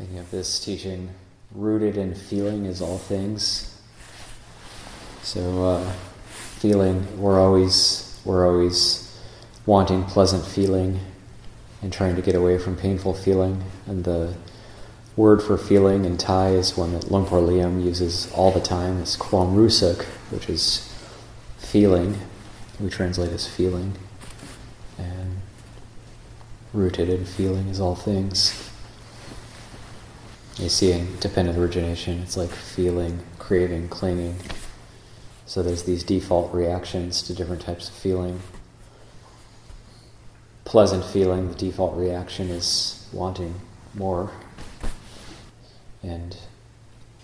Thinking of this teaching, rooted in feeling is all things. So feeling, we're always wanting pleasant feeling and trying to get away from painful feeling. And the word for feeling in Thai is one that Luang Por Liam uses all the time. It's kwam rusuk, which is feeling. We translate as feeling. And rooted in feeling is all things. You see in dependent origination, it's like feeling, craving, clinging. So there's these default reactions to different types of feeling. Pleasant feeling, the default reaction is wanting more. And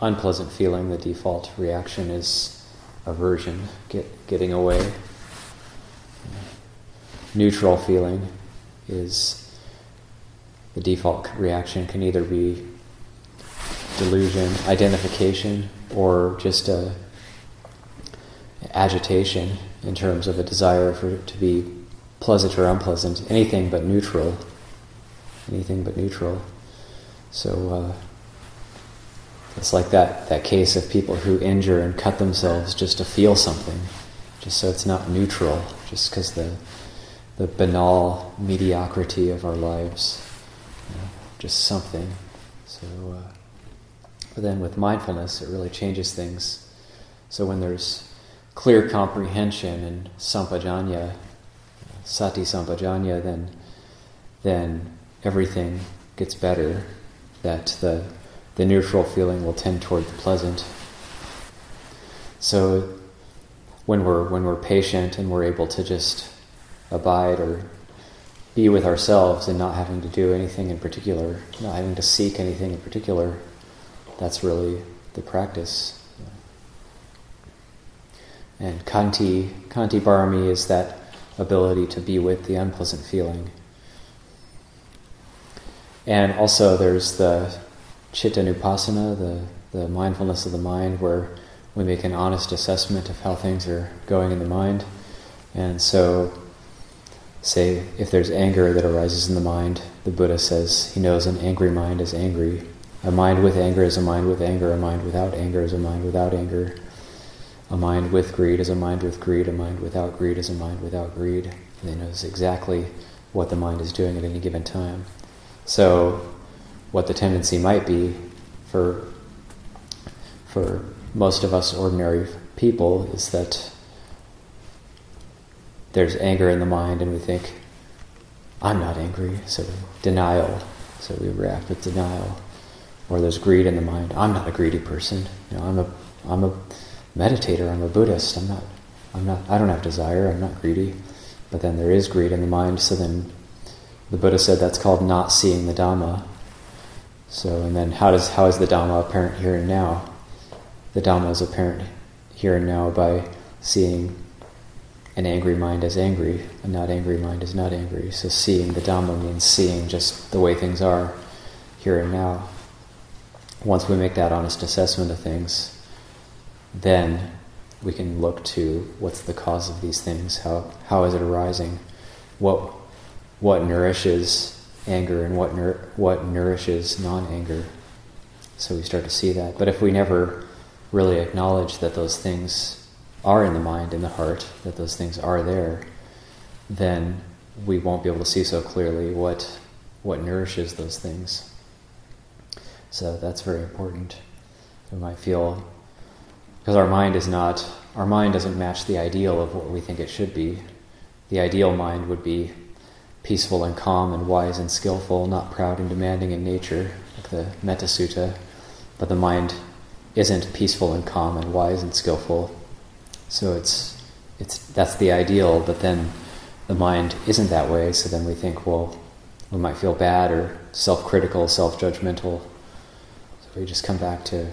unpleasant feeling, the default reaction is aversion, getting away. Neutral feeling is, the default reaction can either be delusion, identification, or just a agitation in terms of a desire for it to be pleasant or unpleasant, anything but neutral. So it's like that case of people who injure and cut themselves just to feel something, just so it's not neutral, just because the banal mediocrity of our lives, just something. So but then with mindfulness, it really changes things. So when there's clear comprehension and sampajanya, sati sampajanya, then everything gets better. That the neutral feeling will tend toward the pleasant. So when we're patient and we're able to just abide or be with ourselves and not having to do anything in particular, not having to seek anything in particular, that's really the practice. And Kanti Barami is that ability to be with the unpleasant feeling. And also there's the Chittanupassana, the mindfulness of the mind, where we make an honest assessment of how things are going in the mind. And so, say, if there's anger that arises in the mind, the Buddha says he knows an angry mind is angry. A mind with anger is a mind with anger. A mind without anger is a mind without anger. A mind with greed is a mind with greed. A mind without greed is a mind without greed. And he knows exactly what the mind is doing at any given time. So what the tendency might be for most of us ordinary people is that there's anger in the mind and we think, I'm not angry, so denial. So we react with denial. Or there's greed in the mind. I'm not a greedy person. I'm a meditator. I'm a Buddhist. I don't have desire. I'm not greedy. But then there is greed in the mind. So then the Buddha said that's called not seeing the Dhamma. So and then how is the Dhamma apparent here and now? The Dhamma is apparent here and now by seeing an angry mind as angry, a not angry mind as not angry. So seeing the Dhamma means seeing just the way things are here and now. Once we make that honest assessment of things, then we can look to what's the cause of these things, how is it arising, what nourishes anger and what nourishes non-anger. So we start to see that. But if we never really acknowledge that those things are in the mind, in the heart, that those things are there, then we won't be able to see so clearly what nourishes those things. So that's very important. We might feel, because our mind doesn't match the ideal of what we think it should be. The ideal mind would be peaceful and calm and wise and skillful, not proud and demanding in nature, like the Metta Sutta. But the mind isn't peaceful and calm and wise and skillful. So that's the ideal, but then the mind isn't that way, so then we think, well, we might feel bad or self-critical, self-judgmental. So we just come back to,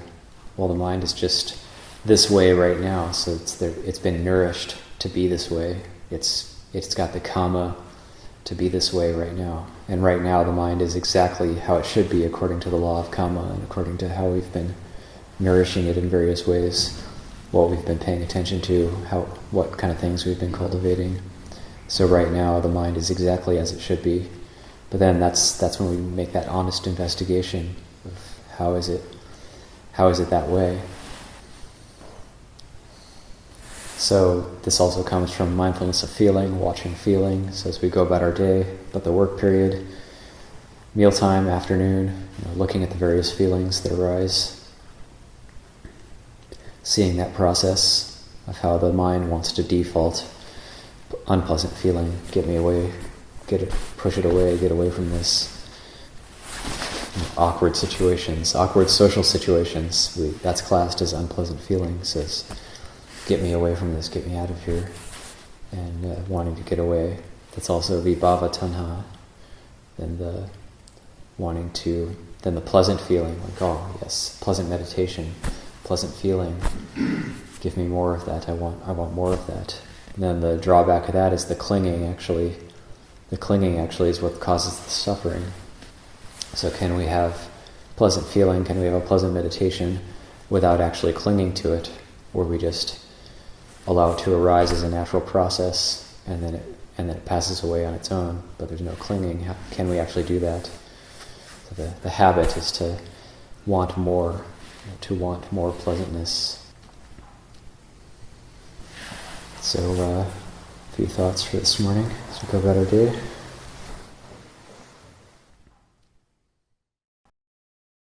well, the mind is just this way right now, so it's been nourished to be this way. It's got the karma to be this way right now. And right now the mind is exactly how it should be according to the law of karma and according to how we've been nourishing it in various ways, what we've been paying attention to, what kind of things we've been cultivating. So right now the mind is exactly as it should be. But then that's when we make that honest investigation. How is it that way? So this also comes from mindfulness of feeling, watching feelings as we go about our day, about the work period, mealtime, afternoon, looking at the various feelings that arise, seeing that process of how the mind wants to default, unpleasant feeling, get me away, push it away, get away from this. Awkward situations, awkward social situations, that's classed as unpleasant feelings, as get me away from this, get me out of here, and wanting to get away. That's also vibhava tanha, and the pleasant feeling, like, oh yes, pleasant meditation, pleasant feeling, give me more of that, I want more of that. And then the drawback of that is the clinging actually is what causes the suffering. So can we have pleasant feeling, can we have a pleasant meditation without actually clinging to it, or we just allow it to arise as a natural process and then it passes away on its own, but there's no clinging? Can we actually do that? So the habit is to want more pleasantness. So a few thoughts for this morning as we go about our day.